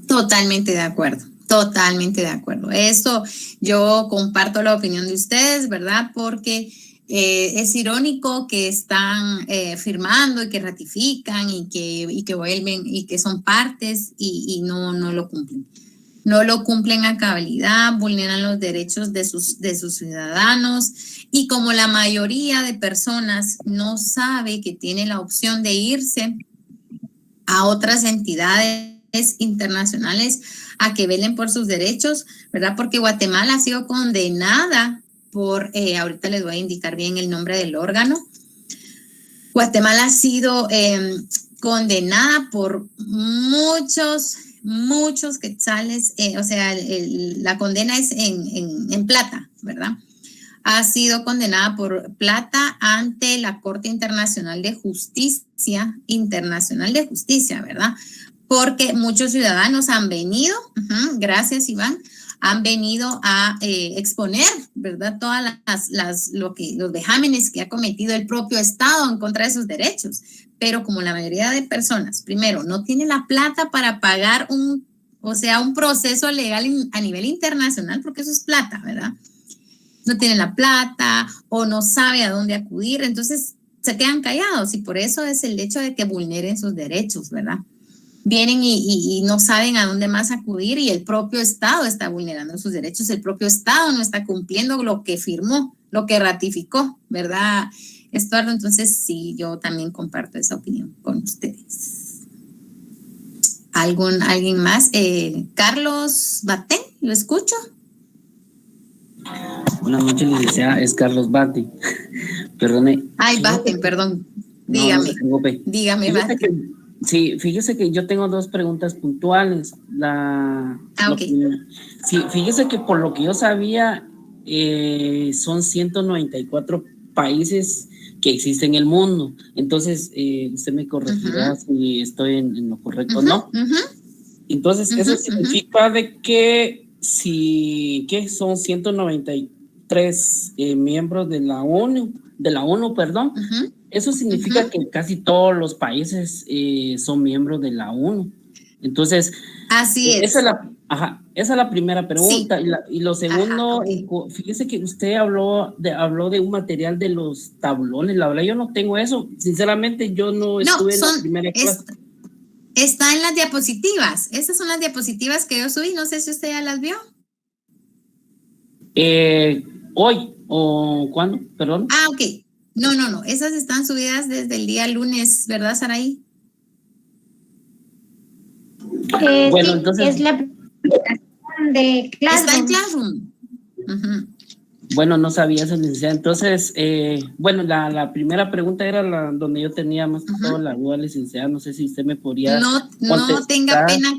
Totalmente de acuerdo. Totalmente de acuerdo. Eso yo comparto la opinión de ustedes, ¿verdad? Porque es irónico que están firmando y que ratifican y que vuelven y que son partes y no lo cumplen. No lo cumplen a cabalidad, vulneran los derechos de sus ciudadanos, y como la mayoría de personas no sabe que tiene la opción de irse a otras entidades internacionales a que velen por sus derechos, ¿verdad? Porque Guatemala ha sido condenada por, ahorita les voy a indicar bien el nombre del órgano. Guatemala ha sido condenada por muchos quetzales, o sea, la condena es en plata, ¿verdad? Ha sido condenada por plata ante la Corte Internacional de Justicia, ¿verdad? Porque muchos ciudadanos han venido, gracias Iván, han venido a exponer, ¿verdad?, todas los vejámenes que ha cometido el propio Estado en contra de sus derechos. Pero como la mayoría de personas, primero, no tiene la plata para pagar un proceso legal a nivel internacional, porque eso es plata, ¿verdad? No tiene la plata o no sabe a dónde acudir, entonces se quedan callados, y por eso es el hecho de que vulneren sus derechos, ¿verdad? Vienen y no saben a dónde más acudir, y el propio Estado está vulnerando sus derechos, el propio Estado no está cumpliendo lo que firmó, lo que ratificó, ¿verdad, Estuardo? Entonces sí, yo también comparto esa opinión con ustedes. ¿Alguien más? Carlos Batén, ¿lo escucho? Buenas noches, licenciada. Es Carlos Bati. Perdone. Ay, Bati, perdón. Dígame. No, dígame, Bati. Sí, fíjese que yo tengo 2 preguntas puntuales. Sí, fíjese que por lo que yo sabía, son 194 países que existen en el mundo. Entonces, usted me corregirá si estoy en lo correcto o no. Entonces, eso significa de que que son 193 miembros de la ONU, perdón. Eso significa que casi todos los países son miembros de la ONU. Entonces, así es. Esa es la primera pregunta. Sí. Y lo segundo, fíjese que usted habló de un material de los tablones. La verdad, yo no tengo eso. Sinceramente, yo no estuve en la primera clase. Está en las diapositivas. Esas son las diapositivas que yo subí. No sé si usted ya las vio. Hoy o ¿cuándo? Perdón. Ok. No. Esas están subidas desde el día lunes, ¿verdad, Saraí? Bueno, sí, entonces. Es la aplicación de Classroom. Está en Classroom. Bueno, no sabía eso, licenciada. Entonces, bueno, la primera pregunta era la donde yo tenía más que todo la duda, licenciada. No sé si usted me podría contestar. No tenga pena.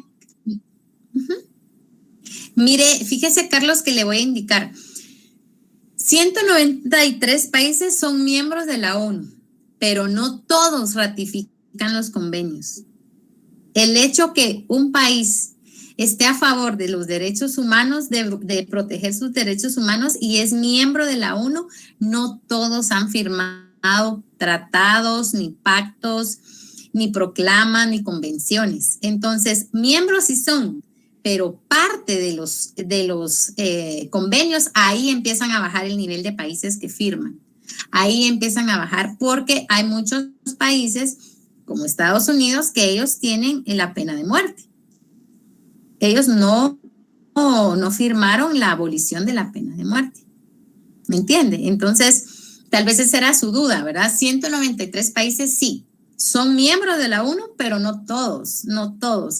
Mire, fíjese, Carlos, que le voy a indicar. 193 países son miembros de la ONU, pero no todos ratifican los convenios. El hecho que un país esté a favor de los derechos humanos, de proteger sus derechos humanos y es miembro de la ONU, no todos han firmado tratados, ni pactos, ni proclamas, ni convenciones. Entonces, miembros sí son, pero parte de los convenios, ahí empiezan a bajar el nivel de países que firman. Ahí empiezan a bajar porque hay muchos países, como Estados Unidos, que ellos tienen la pena de muerte. Ellos no firmaron la abolición de la pena de muerte. ¿Me entiende? Entonces, tal vez esa era su duda, ¿verdad? 193 países sí, son miembros de la ONU, pero no todos.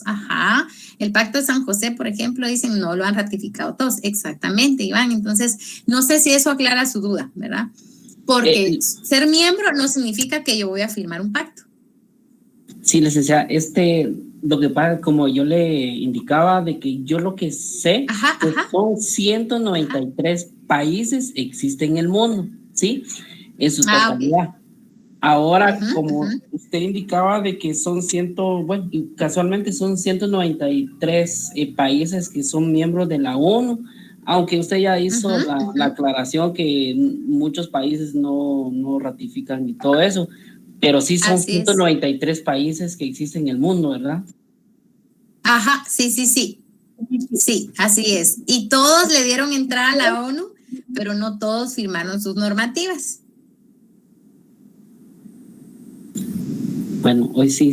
Ajá. El Pacto de San José, por ejemplo, dicen no lo han ratificado todos. Exactamente, Iván. Entonces, no sé si eso aclara su duda, ¿verdad? Porque ser miembro no significa que yo voy a firmar un pacto. Sí, licenciada, lo que pasa, como yo le indicaba, de que yo lo que sé son 193 países existen en el mundo, ¿sí? En su totalidad. Okay. Ahora, como usted indicaba de que son casualmente son 193 países que son miembros de la ONU, aunque usted ya hizo la aclaración que muchos países no ratifican y todo eso, pero sí son 193 países que existen en el mundo, ¿verdad? Ajá, sí. Sí, así es. Y todos le dieron entrada a la ONU, pero no todos firmaron sus normativas. Bueno, hoy sí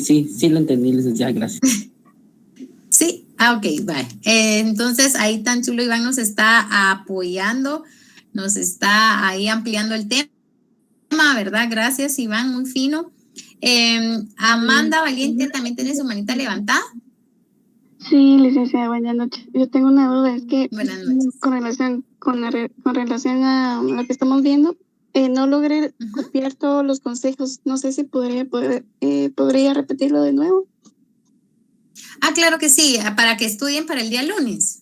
lo entendí, licenciada, gracias. Sí, ok, bye. Entonces, ahí tan chulo Iván nos está apoyando, nos está ahí ampliando el tema, ¿verdad? Gracias, Iván, muy fino. Amanda Valiente también tiene su manita levantada. Sí, licenciada, buenas noches. Yo tengo una duda, es que con relación a lo que estamos viendo, no logré copiar todos los consejos. No sé si podría repetirlo de nuevo. Claro que sí, para que estudien para el día lunes.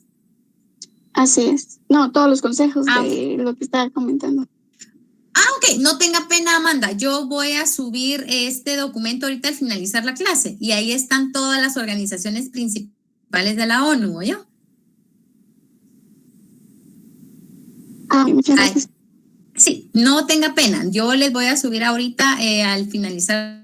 Así es. No, todos los consejos de lo que estaba comentando. Ok, no tenga pena, Amanda. Yo voy a subir este documento ahorita al finalizar la clase y ahí están todas las organizaciones principales de la ONU, ¿oyó? Muchas gracias. Sí, no tenga pena. Yo les voy a subir ahorita al finalizar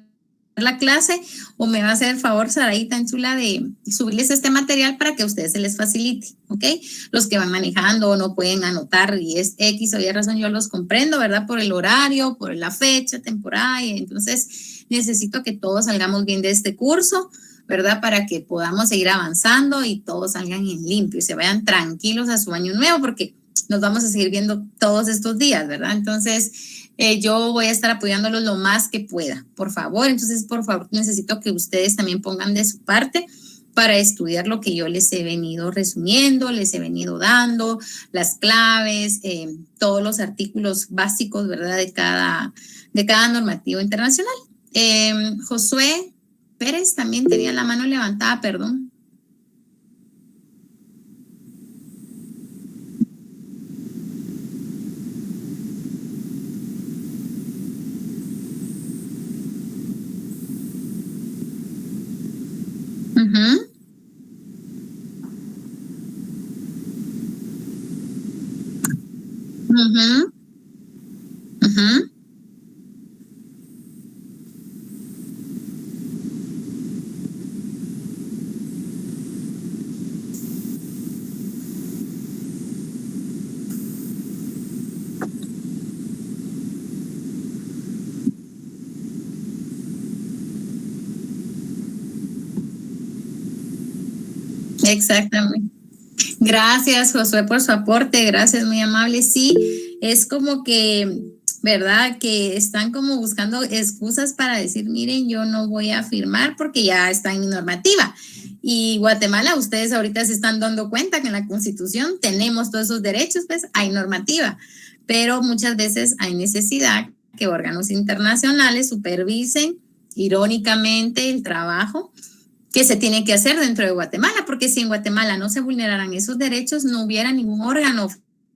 la clase, o me va a hacer el favor, Saraí, tan chula, de subirles este material para que a ustedes se les facilite, ¿ok? Los que van manejando o no pueden anotar y es X o Y razón, yo los comprendo, ¿verdad? Por el horario, por la fecha, temporada, y entonces necesito que todos salgamos bien de este curso, ¿verdad? Para que podamos seguir avanzando y todos salgan en limpio y se vayan tranquilos a su año nuevo, porque nos vamos a seguir viendo todos estos días, ¿verdad? Entonces, yo voy a estar apoyándolos lo más que pueda, por favor. Entonces, por favor, necesito que ustedes también pongan de su parte para estudiar lo que yo les he venido resumiendo, les he venido dando, las claves, todos los artículos básicos, ¿verdad? De cada normativo internacional. Josué Pérez también tenía la mano levantada, perdón. Exactamente. Gracias, Josué, por su aporte. Gracias, muy amable. Sí, es como que, ¿verdad? Que están como buscando excusas para decir, miren, yo no voy a firmar porque ya está en mi normativa. Y Guatemala, ustedes ahorita se están dando cuenta que en la Constitución tenemos todos esos derechos, pues hay normativa. Pero muchas veces hay necesidad que órganos internacionales supervisen irónicamente el trabajo que se tiene que hacer dentro de Guatemala, porque si en Guatemala no se vulneraran esos derechos, no hubiera ningún órgano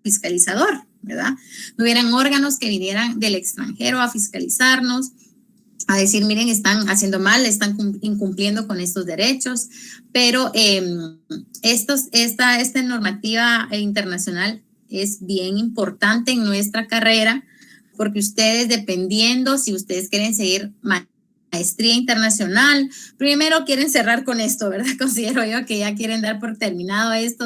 fiscalizador, ¿verdad? No hubieran órganos que vinieran del extranjero a fiscalizarnos, a decir, miren, están haciendo mal, están incumpliendo con estos derechos, pero esta normativa internacional es bien importante en nuestra carrera, porque ustedes, dependiendo si ustedes quieren seguir maestría internacional, primero quieren cerrar con esto, ¿verdad? Considero yo que ya quieren dar por terminado esto,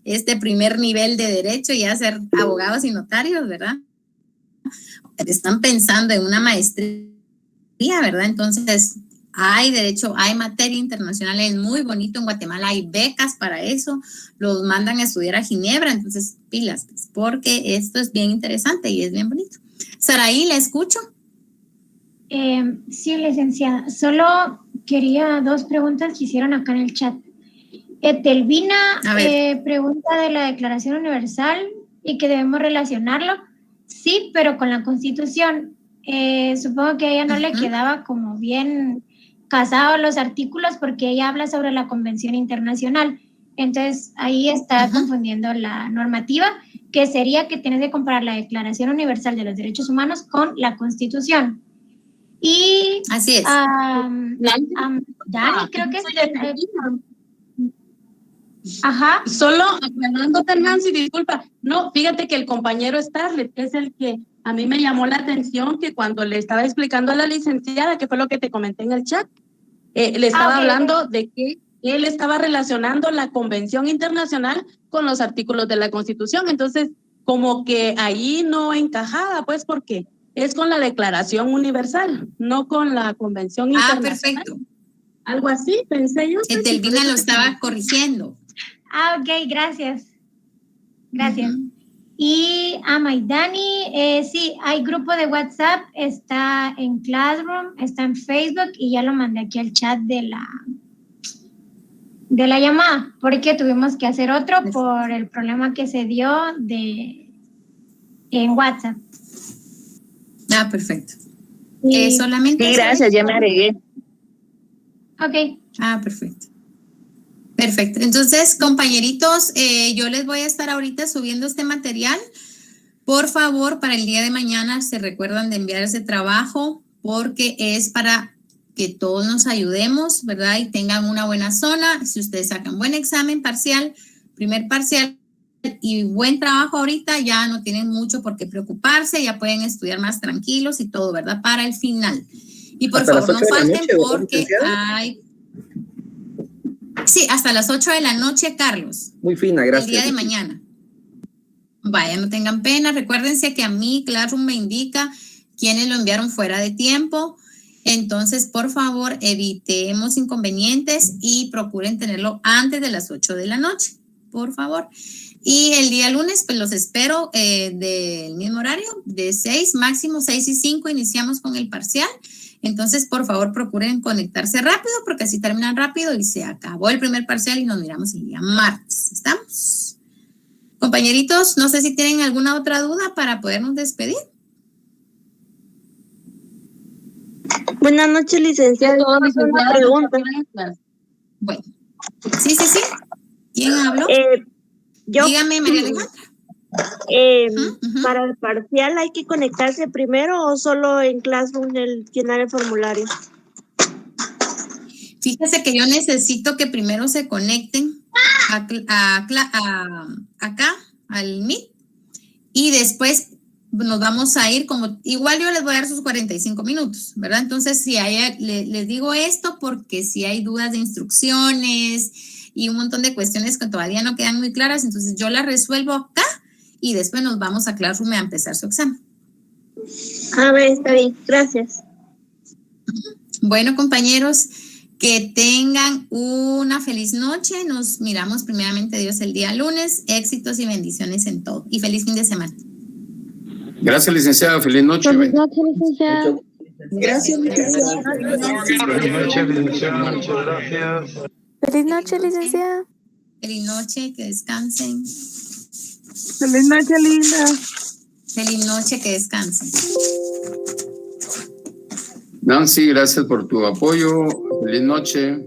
este primer nivel de derecho y ya ser abogados y notarios, ¿verdad? Están pensando en una maestría, ¿verdad? Entonces, hay derecho, hay materia internacional, es muy bonito en Guatemala, hay becas para eso, los mandan a estudiar a Ginebra, entonces pilas, porque esto es bien interesante y es bien bonito. Saraí, ¿la escucho? Sí, licenciada. Solo quería 2 preguntas que hicieron acá en el chat. Telvina pregunta de la Declaración Universal y que debemos relacionarlo. Sí, pero con la Constitución. Supongo que a ella no le quedaba como bien casados los artículos porque ella habla sobre la Convención Internacional. Entonces, ahí está confundiendo la normativa, que sería que tienes que comparar la Declaración Universal de los Derechos Humanos con la Constitución. Y así es. Dani, creo que es ajá. Solo aclarándote, Nancy, disculpa. No, fíjate que el compañero Starlet es el que a mí me llamó la atención, que cuando le estaba explicando a la licenciada, que fue lo que te comenté en el chat, le estaba hablando de que él estaba relacionando la Convención Internacional con los artículos de la Constitución. Entonces, como que ahí no encajaba, pues, porque es con la Declaración Universal, no con la Convención Internacional. Perfecto. Algo así, pensé yo. Telvina lo estaba corrigiendo. Ok, gracias. Gracias. Y Maidani, sí, hay grupo de WhatsApp, está en Classroom, está en Facebook y ya lo mandé aquí al chat de la llamada, porque tuvimos que hacer otro por el problema que se dio en WhatsApp. Perfecto. Solamente. Sí, gracias, ya me agregué. Ok. Perfecto. Perfecto. Entonces, compañeritos, yo les voy a estar ahorita subiendo este material. Por favor, para el día de mañana se recuerdan de enviar ese trabajo porque es para que todos nos ayudemos, ¿verdad? Y tengan una buena zona. Si ustedes sacan buen examen parcial, primer parcial, y buen trabajo ahorita, ya no tienen mucho por qué preocuparse, ya pueden estudiar más tranquilos y todo, ¿verdad? Para el final. Y por favor, no falten porque hay... Sí, hasta las 8 de la noche, Carlos. Muy fina, gracias. El día de mañana. Vaya, no tengan pena. Recuérdense que a mí Classroom me indica quiénes lo enviaron fuera de tiempo. Entonces, por favor, evitemos inconvenientes y procuren tenerlo antes de las 8 de la noche, por favor. Y el día lunes, pues los espero del mismo horario, de 6, máximo 6:05, iniciamos con el parcial. Entonces, por favor, procuren conectarse rápido porque así terminan rápido y se acabó el primer parcial y nos miramos el día martes. ¿Estamos? Compañeritos, no sé si tienen alguna otra duda para podernos despedir. Buenas noches, licenciada. Una pregunta. Bueno, sí. ¿Quién habló? Yo. Dígame, María Alejandra. ¿Para el parcial hay que conectarse primero o solo en Classroom llenar el formulario? Fíjese que yo necesito que primero se conecten acá al Meet y después nos vamos a ir como, igual yo les voy a dar sus 45 minutos, ¿verdad? Entonces, si les digo esto porque si hay dudas de instrucciones y un montón de cuestiones que todavía no quedan muy claras, entonces yo las resuelvo acá y después nos vamos a Classroom a empezar su examen. A ver, está bien, gracias. Bueno, compañeros, que tengan una feliz noche. Nos miramos primeramente Dios el día lunes. Éxitos y bendiciones en todo. Y feliz fin de semana. Gracias, licenciada. Feliz noche. Feliz noche, licenciada. Gracias, licenciada. Feliz noche, licenciada. Muchas gracias. Feliz noche, licenciada. Feliz noche, que descansen. Feliz noche, linda. Feliz noche, que descansen. Nancy, gracias por tu apoyo. Feliz noche.